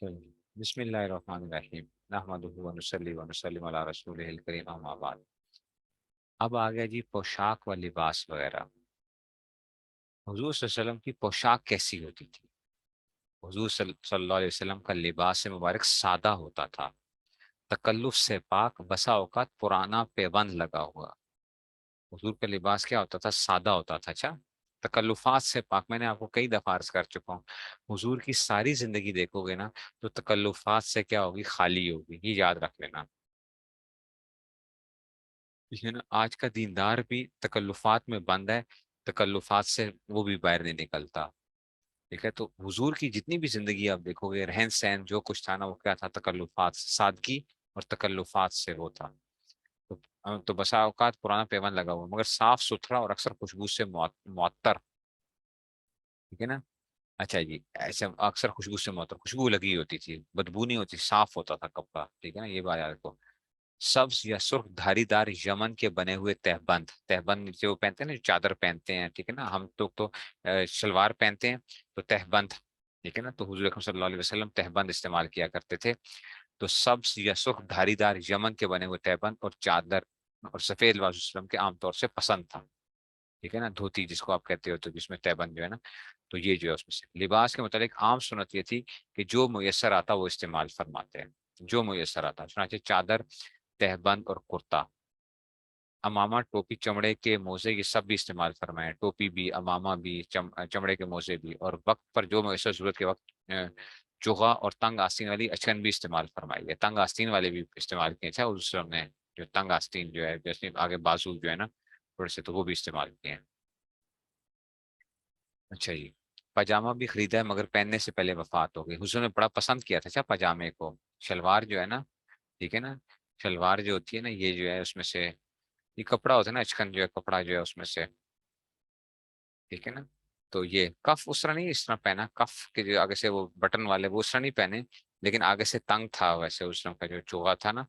چلیے، بسم اللہ الرحمن الرحیم نحمدہ ونصلی ونسلم علی رسولہ الکریم اما بعد۔ اب آ گیا جی پوشاک و لباس وغیرہ۔ حضور صلی اللہ علیہ وسلم کی پوشاک کیسی ہوتی تھی؟ حضور صلی اللہ علیہ وسلم کا لباس مبارک سادہ ہوتا تھا، تکلف سے پاک، بسا اوقات پرانا پیوند لگا ہوا۔ حضور کا لباس کیا ہوتا تھا؟ سادہ ہوتا تھا۔ اچھا، تکلفات سے پاک، میں نے آپ کو کئی دفعہ عرض کر چکا ہوں، حضور کی ساری زندگی دیکھو گے نا تو تکلفات سے کیا ہوگی؟ خالی ہوگی، یہ یاد رکھ لینا۔ ٹھیک ہے نا، آج کا دیندار بھی تکلفات میں بند ہے، تکلفات سے وہ بھی باہر نہیں نکلتا۔ ٹھیک ہے، تو حضور کی جتنی بھی زندگی آپ دیکھو گے، رہن سہن جو کچھ تھا نا، وہ کیا تھا؟ تکلفات، سادگی اور تکلفات سے وہ تھا۔ تو بسا اوقات پرانا پیوند لگا ہوا مگر صاف ستھرا اور اکثر خوشبو سے معطر۔ ٹھیک ہے نا۔ اچھا جی، ایسے اکثر خوشبو سے معطر، خوشبو لگی ہوتی تھی، بدبو نہیں ہوتی، صاف ہوتا تھا کپڑا۔ ٹھیک ہے نا، یہ بات یاد رکھو۔ سبز یا سرخ دھاری دار یمن کے بنے ہوئے تہبند، تہبند جو پہنتے ہیں نا، جو چادر پہنتے ہیں، ٹھیک ہے نا، ہم لوگ تو شلوار پہنتے ہیں، تو تہبند، ٹھیک ہے نا، تو حضور اکرم صلی اللہ علیہ وسلم تہبند استعمال کیا کرتے تھے۔ تو سبز یا سرخ دھاری دار یمن کے بنے ہوئے تہبند اور چادر اور سفید لباس وسلم کے عام طور سے پسند تھا۔ ٹھیک ہے نا، دھوتی جس کو آپ کہتے ہو، تو جس میں تہبند جو ہے نا، تو یہ جو ہے اس میں سے لباس کے متعلق عام سنت یہ تھی کہ جو میسر آتا وہ استعمال فرماتے ہیں، جو میسر آتا، چنانچہ چادر، تہبند اور کرتا، امامہ، ٹوپی، چمڑے کے موزے، یہ سب بھی استعمال فرمائے، ٹوپی بھی، امامہ بھی، چمڑے کے موزے بھی، اور وقت پر جو میسر ضرورت کے وقت چوغا اور تنگ آستین والی اچکن بھی استعمال فرمائی ہے، تنگ آستین والے بھی استعمال کیے تھے اس وسلم نے، جو تنگ آستین جو ہے جیسے آگے بازو جو ہے نا تھوڑے سے، تو وہ بھی استعمال کیے ہیں۔ اچھا جی، پاجامہ بھی خریدا ہے مگر پہننے سے پہلے وفات ہو گئی، حضور نے بڑا پسند کیا تھا اچھا پاجامے کو، شلوار جو ہے نا، ٹھیک ہے نا، شلوار جو ہوتی ہے نا، یہ جو ہے اس میں سے یہ کپڑا ہوتا ہے نا، اچکن جو ہے کپڑا جو ہے اس میں سے، ٹھیک ہے نا، تو یہ کف اس طرح نہیں اس طرح پہنا، کف کے جو آگے سے وہ بٹن والے وہ اس طرح نہیں پہنے، لیکن آگے سے تنگ تھا ویسے اس طرح کا جو چوغا تھا نا،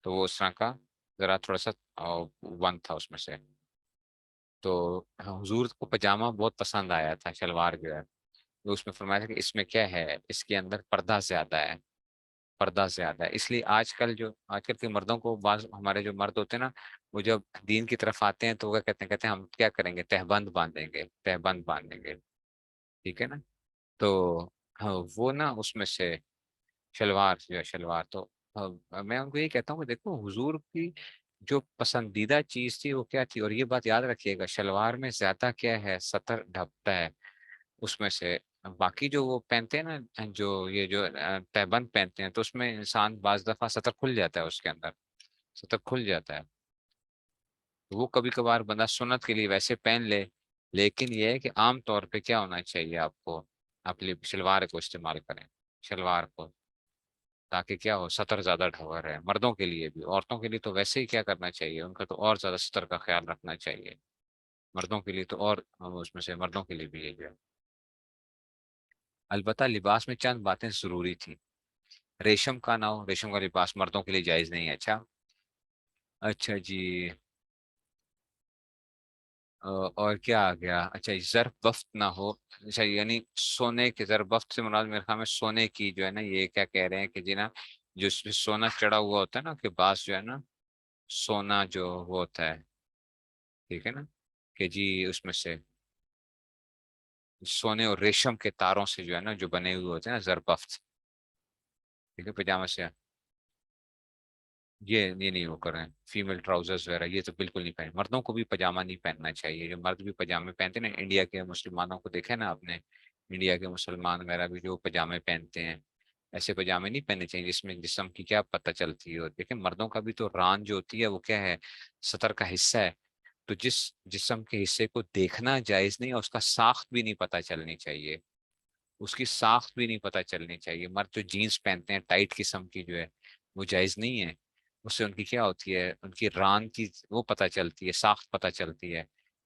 تو وہ اس طرح کا ذرا تھوڑا سا ون تھا اس میں سے۔ تو حضور کو پاجامہ بہت پسند آیا تھا، شلوار جو ہے، تو اس میں فرمایا تھا کہ اس میں کیا ہے، اس کے اندر پردہ زیادہ ہے، پردہ زیادہ ہے، اس لیے آج کل کے مردوں کو، بعض ہمارے جو مرد ہوتے ہیں نا، وہ جب دین کی طرف آتے ہیں تو وہ کہتے ہیں ہم کیا کریں گے؟ تہبند باندھیں گے، تہبند باندھیں گے، ٹھیک ہے نا، تو ہاں، وہ نا اس میں سے شلوار جو ہے، شلوار تو میں ان کو یہ کہتا ہوں کہ دیکھو حضور کی جو پسندیدہ چیز تھی وہ کیا تھی، اور یہ بات یاد رکھیے گا، شلوار میں زیادہ کیا ہے؟ سطر ڈھکتا ہے اس میں سے۔ باقی جو وہ پہنتے ہیں نا، جو یہ جو تہبند پہنتے ہیں، تو اس میں انسان بعض دفعہ سطر کھل جاتا ہے، اس کے اندر سطر کھل جاتا ہے، تو وہ کبھی کبھار بندہ سنت کے لیے ویسے پہن لے، لیکن یہ ہے کہ عام طور پہ کیا ہونا چاہیے آپ کو؟ آپ شلوار کو استعمال کریں، شلوار کو، تاکہ کیا ہو؟ سطر زیادہ ڈھکا رہے، مردوں کے لیے بھی، عورتوں کے لیے تو ویسے ہی کیا کرنا چاہیے، ان کا تو اور زیادہ سطر کا خیال رکھنا چاہیے، مردوں کے لیے تو اور اس میں سے مردوں کے لیے بھی یہ جو ہے۔ البتہ لباس میں چند باتیں ضروری تھیں، ریشم کا نہ ہو، ریشم کا لباس مردوں کے لیے جائز نہیں ہے۔ اچھا، اچھا جی، اور کیا آ گیا؟ اچھا، زر بفت نہ ہو، اچھا یعنی سونے کے، زر بفت سے مراد میرے خیال میں سونے کی جو ہے نا، یہ کیا کہہ رہے ہیں کہ جی نا، جو اس پہ سونا چڑھا ہوا ہوتا ہے نا، کہ بعض جو ہے نا سونا جو وہ ہوتا ہے، ٹھیک ہے نا، کہ جی اس میں سے سونے اور ریشم کے تاروں سے جو ہے نا جو بنے ہوئے ہوتے ہیں نا، زر بفت، ٹھیک ہے، پجامے سے، یہ نہیں وہ کریں، فیمیل ٹراؤزرز وغیرہ یہ تو بالکل نہیں پہنے، مردوں کو بھی پاجامہ نہیں پہننا چاہیے، جو مرد بھی پاجامے پہنتے ہیں نا، انڈیا کے مسلمانوں کو دیکھے نا آپ نے، انڈیا کے مسلمان وغیرہ بھی جو پاجامے پہنتے ہیں، ایسے پاجامے نہیں پہننے چاہیے جس میں جسم کی کیا پتہ چلتی ہے، اور دیکھیں مردوں کا بھی تو ران جو ہوتی ہے وہ کیا ہے؟ سطر کا حصہ ہے، تو جس جسم کے حصے کو دیکھنا جائز نہیں، اور اس کا ساخت بھی نہیں پتہ چلنی چاہیے، اس کی ساخت بھی نہیں پتہ چلنی چاہیے، مرد جو جینس پہنتے ہیں ٹائٹ قسم کی جو ہے وہ جائز نہیں ہے، اس سے ان کی کیا ہوتی ہے؟ ان کی ران کی وہ پتہ چلتی ہے، ساخت پتہ چلتی ہے،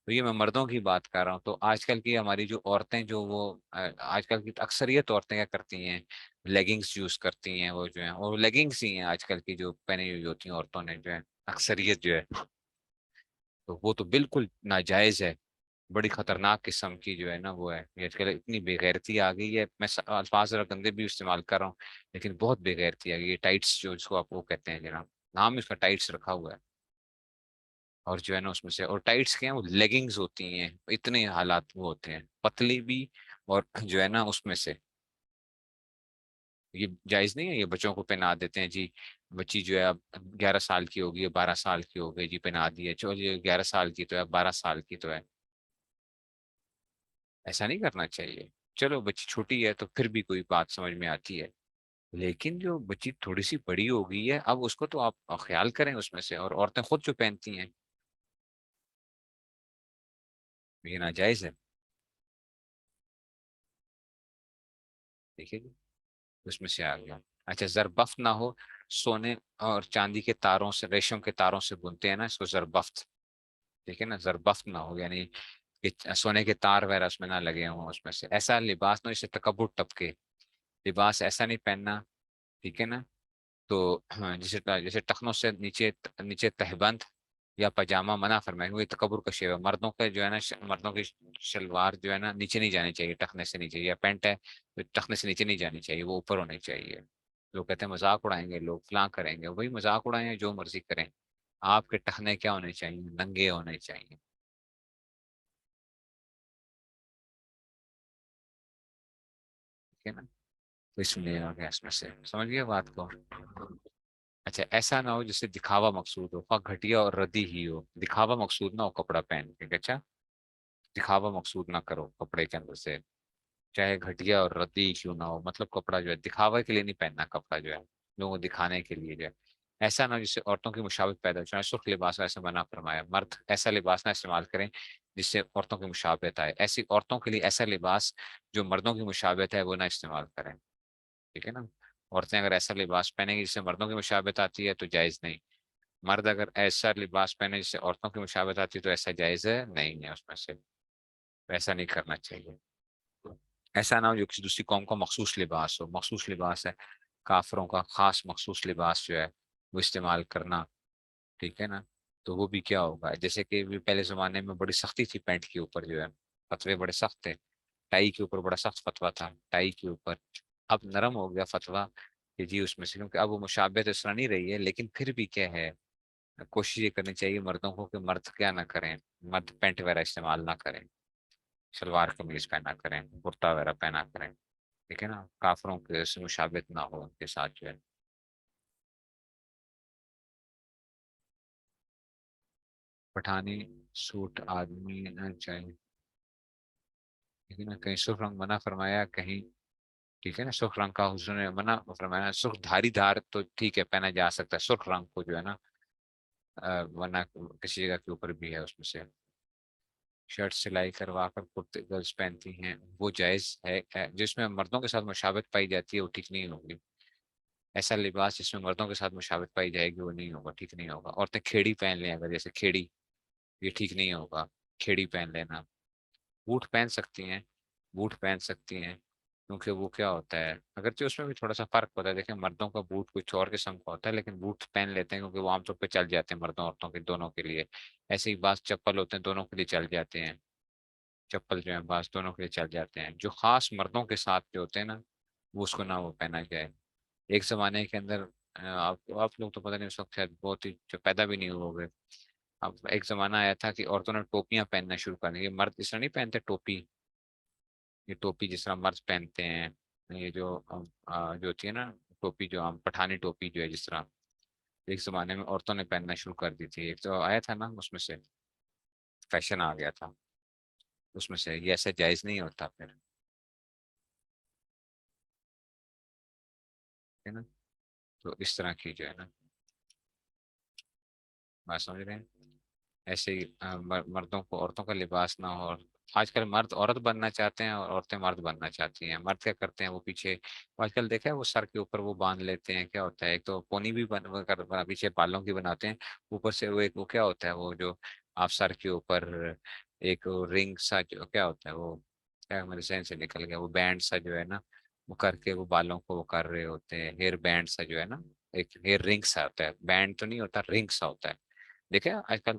تو یہ میں مردوں کی بات کر رہا ہوں۔ تو آج کل کی ہماری جو عورتیں جو وہ آج کل کی اکثریت عورتیں کیا کرتی ہیں؟ لیگنگس یوز کرتی ہیں، وہ جو ہیں، اور لیگنگس ہی ہیں آج کل کی جو پہنی ہوئی ہوتی ہیں عورتوں نے جو ہے، اکثریت جو ہے، تو وہ تو بالکل ناجائز ہے، بڑی خطرناک قسم کی جو ہے نا وہ ہے، یہ آج کل اتنی بےغیرتی آ گئی ہے، میں الفاظ ذرا گندے بھی استعمال کر رہا ہوں، لیکن بہت بےغیرتی آ گئی ہے، ٹائٹس جو جس کو آپ وہ کہتے ہیں جناب، نام اس کا ٹائٹس رکھا ہوا ہے، اور جو ہے نا اس میں سے، اور ٹائٹس کے ہیں وہ لیگنگز ہوتی ہیں، اتنے حالات وہ ہوتے ہیں پتلی بھی، اور جو ہے نا اس میں سے، یہ جائز نہیں ہے، یہ بچوں کو پہنا دیتے ہیں جی، بچی جو ہے اب 11 سال کی ہوگی، 12 سال کی ہو گئی جی، پہنا دی ہے، چلو 11 سال کی تو ہے، 12 سال کی تو ہے، ایسا نہیں کرنا چاہیے، چلو بچی چھوٹی ہے تو پھر بھی کوئی بات سمجھ میں آتی ہے، لیکن جو بچی تھوڑی سی بڑی ہو گئی ہے اب اس کو تو آپ خیال کریں اس میں سے، اور عورتیں خود جو پہنتی ہیں یہ ناجائز ہے، دیکھیے جی، اس میں سے آ گیا، اچھا زربفت نہ ہو، سونے اور چاندی کے تاروں سے، ریشم کے تاروں سے بنتے ہیں نا اس کو زربفت، ٹھیک ہے نا، زربفت نہ ہو، یعنی کہ سونے کے تار وغیرہ اس میں نہ لگے ہوں، اس میں سے ایسا لباس نہ جسے تکبر ٹپکے، لباس ایسا نہیں پہننا، ٹھیک ہے نا، تو ہاں، جیسے ٹخنوں سے نیچے، نیچے تہبند یا پاجامہ منع فرمائے ہوئے، تکبر کا شیوا، مردوں کا جو ہے نا مردوں کی شلوار جو ہے نا نیچے نہیں جانی چاہیے، ٹخنے سے نیچے، یا پینٹ ہے تو ٹخنے سے نیچے نہیں جانی چاہیے، وہ اوپر ہونی چاہیے، لوگ کہتے ہیں مذاق اڑائیں گے لوگ، فلاں کریں گے، وہی مذاق اڑائیں جو مرضی کریں، آپ کے ٹخنے کیا ہونے چاہیے، ننگے ہونے چاہیے، ٹھیک ہے نا، تو اس لیے آ گیا اس میں سے، سمجھ گئے بات کو؟ اچھا ایسا نہ ہو جس سے دکھاوا مقصود ہو، خواہ گھٹیا اور ردی ہی ہو، دکھاوا مقصود نہ ہو کپڑا پہن کے، اچھا دکھاوا مقصود نہ کرو کپڑے کے اندر سے، چاہے گھٹیا اور ردی کیوں نہ ہو، مطلب کپڑا جو ہے دکھاوے کے لیے نہیں پہننا، کپڑا جو ہے لوگوں کو دکھانے کے لیے جو ہے، ایسا نہ ہو جس سے عورتوں کی مشابہت پیدا ہو، چاہے سرخ لباس کا ایسا منع فرمایا، مرد ایسا لباس نہ استعمال کریں جس سے عورتوں کی مشابہت آئے، ایسی عورتوں کے لیے ایسا لباس جو مردوں کی مشابہت ہے وہ نہ استعمال کریں، ٹھیک ہے نا، عورتیں اگر ایسا لباس پہنیں گی جس سے مردوں کی مشابہت آتی ہے تو جائز نہیں، مرد اگر ایسا لباس پہنے جس سے عورتوں کی مشابہت آتی ہے تو ایسا جائز ہے نہیں ہے، اس میں سے ایسا نہیں کرنا چاہیے، ایسا نہ ہو جو کسی دوسری قوم کا مخصوص لباس ہو، مخصوص لباس ہے کافروں کا خاص مخصوص لباس جو ہے وہ استعمال کرنا، ٹھیک ہے نا، تو وہ بھی کیا ہوگا، جیسے کہ بھی پہلے زمانے میں بڑی سختی تھی پینٹ کے اوپر جو ہے، فتوے بڑے سخت تھے، ٹائی کے اوپر بڑا سخت فتویٰ تھا، ٹائی کے اوپر، اب نرم ہو گیا فتویٰ کہ جی اس میں سے، کیونکہ اب وہ مشابہت اس طرح نہیں رہی ہے، لیکن پھر بھی کیا ہے، کوشش یہ کرنی چاہیے مردوں کو کہ مرد کیا نہ کریں، مرد پینٹ وغیرہ استعمال نہ کریں، شلوار قمیض پہنا کریں، کرتا وغیرہ پہنا کریں، ٹھیک ہے نا، کافروں کے سے مشابہت نہ ہو ان کے ساتھ جو ہے، پٹھانی سوٹ آدمی چاہیے، ٹھیک ہے نا، کہیں سرخ رنگ منع فرمایا کہیں، ٹھیک ہے نا، سرخ رنگ کا حضور نے منع فرمایا، سرخ دھاری دھار تو ٹھیک ہے پہنا جا سکتا ہے، سرخ رنگ کو جو ہے نا ورنہ کسی جگہ کے اوپر بھی ہے اس میں سے، شرٹ سلائی کروا کر کرتے گرلس پہنتی ہیں وہ جائز ہے، جس میں مردوں کے ساتھ مشابہت پائی جاتی ہے وہ ٹھیک نہیں ہوگی، ایسا لباس جس میں مردوں کے ساتھ مشابہت پائی جائے گی وہ نہیں ہوگا، ٹھیک نہیں ہوگا، عورتیں کھیڑی پہن لیں اگر، جیسے کھیڑی، یہ ٹھیک نہیں ہوگا، کھیڑی پہن لینا، بوٹ پہن سکتی ہیں، بوٹ پہن سکتی ہیں، کیونکہ وہ کیا ہوتا ہے، اگرچہ اس میں بھی تھوڑا سا فرق ہوتا ہے، دیکھیں مردوں کا بوٹ کچھ اور قسم کا ہوتا ہے، لیکن بوٹ پہن لیتے ہیں کیونکہ وہ عام طور پہ چل جاتے ہیں مردوں عورتوں کے دونوں کے لیے، ایسے ہی بعض چپل ہوتے ہیں دونوں کے لیے چل جاتے ہیں، چپل جو ہے بعض دونوں کے لیے چل جاتے ہیں، جو خاص مردوں کے ساتھ جو ہوتے ہیں نا وہ اس کو نہ وہ پہنا جائے، ایک زمانے کے اندر آپ لوگ تو پتہ نہیں اس وقت شاید بہت ہی جو پیدا بھی نہیں ہوئے، اب ایک زمانہ آیا تھا کہ عورتوں نے ٹوپیاں پہننا شروع کر دی، یہ مرد اس طرح نہیں پہنتے ٹوپی، یہ ٹوپی جس طرح مرد پہنتے ہیں، یہ جو جو ہوتی ہے نا ٹوپی، جو ہم پٹھانی ٹوپی جو ہے جس طرح ایک زمانے میں عورتوں نے پہننا شروع کر دی تھی، ایک تو آیا تھا نا اس میں سے فیشن آ گیا تھا، اس میں سے یہ ایسا جائز نہیں ہوتا پھر، ہے نا، تو اس طرح کی جو ہے نا بات سمجھ رہے ہیں، ایسے ہی مردوں کو عورتوں کا لباس نہ ہو، آج کل مرد عورت بننا چاہتے ہیں اور عورتیں مرد بننا چاہتی ہیں، مرد کیا کرتے ہیں وہ پیچھے، آج کل دیکھا ہے وہ سر کے اوپر وہ باندھ لیتے ہیں، کیا ہوتا ہے ایک تو پونی بھی پیچھے بالوں کی بناتے ہیں، اوپر سے وہ ایک وہ کیا ہوتا ہے وہ جو آپ سر کے اوپر ایک رنگ سا جو کیا ہوتا ہے وہ، کیا میرے ذہن سے نکل گیا، وہ بینڈ سا جو ہے نا وہ کر کے وہ بالوں کو وہ کر رہے ہوتے ہیں، ہیئر بینڈ سا جو ہے نا، ایک ہیئر رنگ سا ہوتا ہے، بینڈ تو نہیں ہوتا، رنگ سا ہوتا ہے، دیکھیں آج کل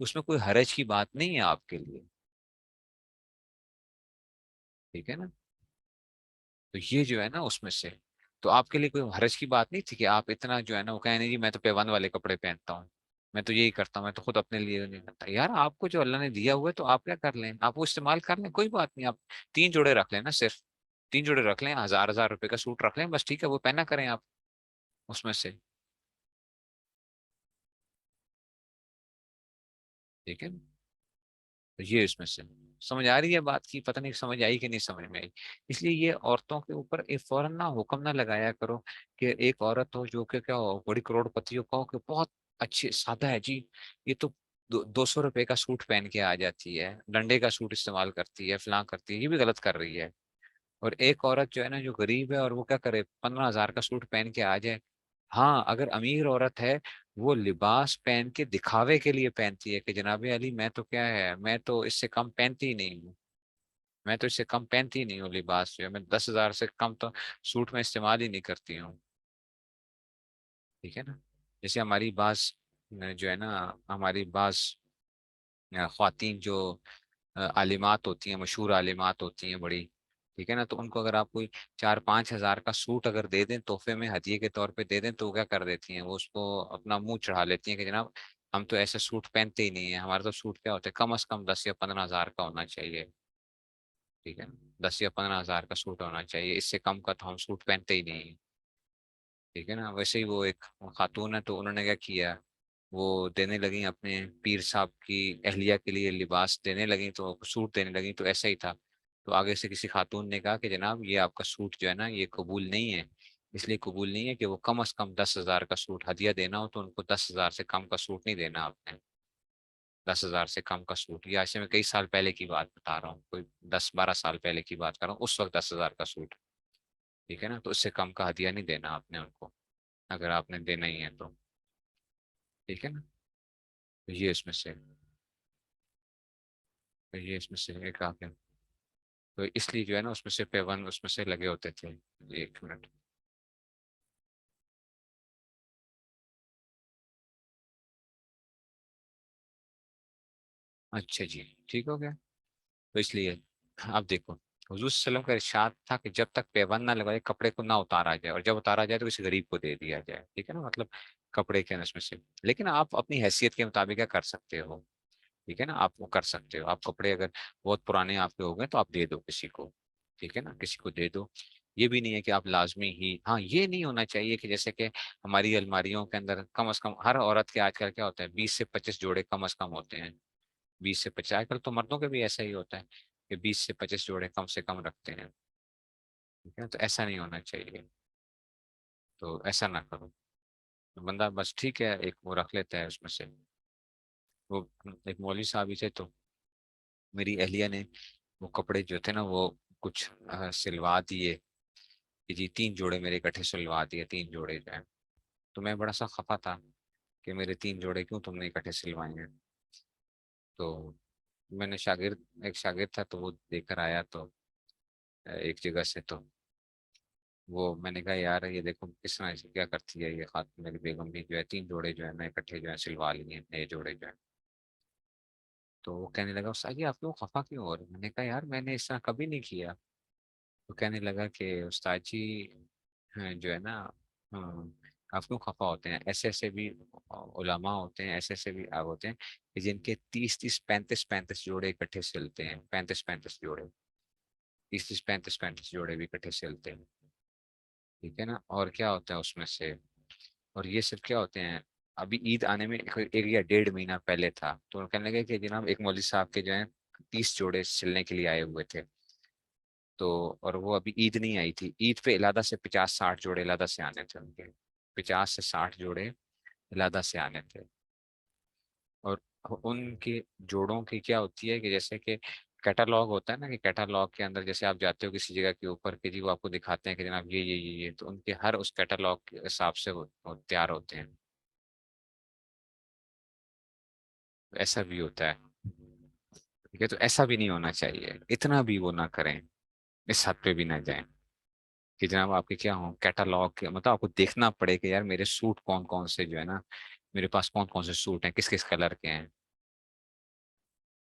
اس میں کوئی حرج کی بات نہیں ہے آپ کے لیے، ٹھیک ہے نا؟ تو یہ جو ہے نا اس میں سے، تو آپ کے لیے کوئی حرج کی بات نہیں تھی کہ آپ اتنا جو ہے نا وہ کہیں نہیں جی میں تو پیوند والے کپڑے پہنتا ہوں، میں تو یہی کرتا ہوں، میں تو خود اپنے لیے نہیں کرتا. یار آپ کو جو اللہ نے دیا ہوا ہے تو آپ کیا کر لیں، آپ وہ استعمال کر لیں، کوئی بات نہیں. آپ 3 جوڑے رکھ لیں نا، صرف 3 جوڑے رکھ لیں، 1000 1000 روپے کا سوٹ رکھ لیں بس، ٹھیک ہے، وہ پہنا کریں آپ اس میں سے، ٹھیک ہے. تو یہ اس میں سے سمجھ آ رہی ہے بات کی، پتہ نہیں سمجھ آئی کہ نہیں سمجھ میں آئی. اس لیے یہ عورتوں کے اوپر ایک فوراً نہ حکم نہ لگایا کرو کہ ایک عورت ہو جو کہ کیا ہو بڑی کروڑ پتی ہو، کہو کہ بہت اچھی سادہ ہے جی، یہ تو 200 روپے کا سوٹ پہن کے آ جاتی ہے، ڈنڈے کا سوٹ استعمال کرتی ہے، فلاں کرتی ہے، یہ بھی غلط کر رہی ہے. اور ایک عورت جو ہے نا جو غریب ہے اور وہ کیا کرے 15,000 کا سوٹ پہن کے آ جائے. ہاں اگر امیر عورت ہے وہ لباس پہن کے دکھاوے کے لیے پہنتی ہے کہ جناب علی میں تو کیا ہے، میں تو اس سے کم پہنتی ہی نہیں ہوں، میں تو اس سے کم پہنتی ہی نہیں ہوں، لباس جو ہے میں 10,000 سے کم تو سوٹ میں استعمال ہی نہیں کرتی ہوں، ٹھیک ہے نا. جیسے ہماری بعض جو ہے نا ہماری بعض خواتین جو عالمات ہوتی ہیں، مشہور عالمات ہوتی ہیں بڑی، ٹھیک ہے نا، تو ان کو اگر آپ کوئی 4 5 ہزار کا سوٹ اگر دے دیں تحفے میں ہدیے کے طور پہ دے دیں تو وہ کیا کر دیتی ہیں، وہ اس کو اپنا منہ چڑھا لیتی ہیں کہ جناب ہم تو ایسے سوٹ پہنتے ہی نہیں ہیں، ہمارا تو سوٹ کیا ہوتا ہے کم از کم 10 یا 15 ہزار کا ہونا چاہیے، ٹھیک ہے نا، 10 یا 15 ہزار کا سوٹ ہونا چاہیے، اس سے کم کا تو ہم سوٹ پہنتے ہی نہیں ہیں، ٹھیک ہے نا. ویسے ہی وہ ایک خاتون ہے تو انہوں نے کیا کیا، وہ دینے لگی اپنے پیر صاحب کی اہلیہ کے لیے لباس دینے لگی، تو سوٹ دینے لگی، تو ایسا ہی تھا. تو آگے سے کسی خاتون نے کہا کہ جناب یہ آپ کا سوٹ جو ہے نا یہ قبول نہیں ہے، اس لیے قبول نہیں ہے کہ وہ کم از کم 10 ہزار کا سوٹ ہدیہ دینا ہو تو ان کو 10 ہزار سے کم کا سوٹ نہیں دینا آپ نے، 10 ہزار سے کم کا سوٹ. یہ ایسے میں کئی سال پہلے کی بات بتا رہا ہوں، کوئی 10 12 سال پہلے کی بات کر رہا ہوں، اس وقت 10 ہزار کا سوٹ، ٹھیک ہے نا. تو اس سے کم کا ہدیہ نہیں دینا آپ نے ان کو، اگر آپ نے دینا ہی ہے تو، ٹھیک ہے نا. تو یہ اس میں سے، تو یہ اس میں سے ایک آپ ہے. تو اس لیے جو ہے نا اس میں سے پیون اس میں سے لگے ہوتے تھے. 1 منٹ. اچھا جی ٹھیک ہو گیا. تو اس لیے آپ دیکھو حضور صلی اللہ علیہ وسلم کا ارشاد تھا کہ جب تک پیون نہ لگائے کپڑے کو نہ اتارا جائے، اور جب اتارا جائے تو کسی غریب کو دے دیا جائے، ٹھیک ہے نا، مطلب کپڑے کے اس میں سے. لیکن آپ اپنی حیثیت کے مطابق کیا کر سکتے ہو، ٹھیک ہے نا، آپ وہ کر سکتے ہو. آپ کپڑے اگر بہت پرانے آپ کے ہو گئے تو آپ دے دو کسی کو، ٹھیک ہے نا، کسی کو دے دو. یہ بھی نہیں ہے کہ آپ لازمی ہی، ہاں یہ نہیں ہونا چاہیے کہ جیسے کہ ہماری الماریوں کے اندر کم از کم ہر عورت کے آج کل کیا ہوتا ہے 20 سے 25 جوڑے کم از کم ہوتے ہیں، 20 سے 25. آج کل تو مردوں کے بھی ایسا ہی ہوتا ہے کہ 20 سے 25 جوڑے کم سے کم رکھتے ہیں، ٹھیک ہے. تو ایسا نہیں ہونا چاہیے، تو ایسا نہ کرو. تو بندہ بس ٹھیک ہے ایک وہ رکھ لیتا ہے اس میں سے. وہ ایک مولوی صاحب ہی تھے تو میری اہلیہ نے وہ کپڑے جو تھے نا وہ کچھ سلوا دیے کہ جی 3 جوڑے میرے اکٹھے سلوا دیے، 3 جوڑے جو ہیں. تو میں بڑا سا خفا تھا کہ میرے 3 جوڑے کیوں تم نے اکٹھے سلوائے ہیں. تو میں نے ایک شاگرد تھا تو وہ دیکھ کر آیا تو ایک جگہ سے، تو وہ میں نے کہا یار یہ دیکھو کس طرح سے کیا کرتی ہے یہ خاتون میری بیگم بھی جو ہے 3 جوڑے جو ہے نا اکٹھے جو ہے سلوا لیے نئے جوڑے جو ہے. تو وہ کہنے لگا استاد جی آپ کیوں خفا کیوں ہو رہے ہیں؟ میں نے کہا یار میں نے اس طرح کبھی نہیں کیا. تو کہنے لگا کہ استاد جی جو ہے نا ہاں، آپ کیوں خفا ہوتے ہیں، ایسے ایسے بھی علماء ہوتے ہیں، ایسے ایسے بھی آپ ہوتے ہیں کہ جن کے 30 30 35 35 جوڑے اکٹھے سلتے ہیں، 35 35 جوڑے، 30 30 35 35 جوڑے بھی اکٹھے سلتے ہیں، ٹھیک ہے نا. اور کیا ہوتا ہے اس میں سے، اور یہ سب کیا ہوتے ہیں. ابھی عید آنے میں ایک یا 1.5 مہینہ پہلے تھا تو کہنے لگے کہ جناب ایک مولوی صاحب کے جو ہیں 30 جوڑے سلنے کے لیے آئے ہوئے تھے. تو اور وہ ابھی عید نہیں آئی تھی، عید پہ علادہ سے 50 60 جوڑے علادہ سے آنے تھے ان کے، 50 سے 60 جوڑے علادہ سے آنے تھے. اور ان کے جوڑوں کی کیا ہوتی ہے کہ جیسے کہ کیٹالاگ ہوتا ہے نا، کہ کیٹالاگ کے اندر جیسے آپ جاتے ہو کسی جگہ کے اوپر کہ جی وہ آپ کو دکھاتے ہیں کہ جناب یہ تو ان کے ہر اس کیٹالاگ کے حساب سے وہ تیار ہوتے ہیں. ایسا بھی ہوتا ہے، ٹھیک ہے. تو ایسا بھی نہیں ہونا چاہیے، اتنا بھی وہ نہ کریں، اس حد پہ بھی نہ جائیں کہ جناب آپ کے کیا ہوں کیٹالاگ کے، مطلب آپ کو دیکھنا پڑے کہ یار میرے سوٹ کون کون سے جو ہے نا، میرے پاس کون کون سے سوٹ ہیں، کس کس کلر کے ہیں.